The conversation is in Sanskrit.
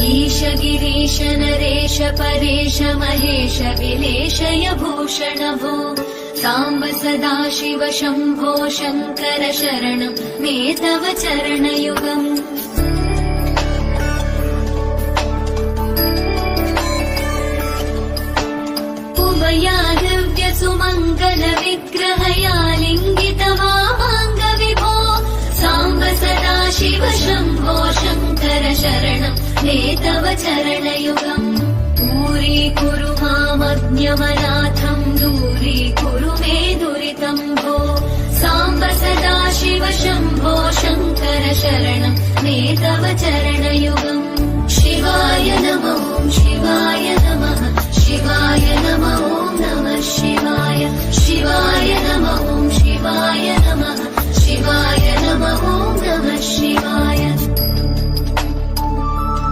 ईश गिरीश नरेश परेश महेश विलेशय भूषण भो साम्ब सदाशिव शम्भो शङ्कर शरणं मे तव चरणयुगम् उमया दिव्य सुमङ्गल विग्रहया लिङ्गित वामाङ्ग विभो साम्ब सदाशिव शम्भो शङ्कर शरणं मे तव चरणयुगम् दूरीकुरु मामज्ञमनाथं दूरीकुरु मे दुरितं भो साम्ब सदाशिव शम्भो शङ्कर शरणं मे तव चरणयुगम्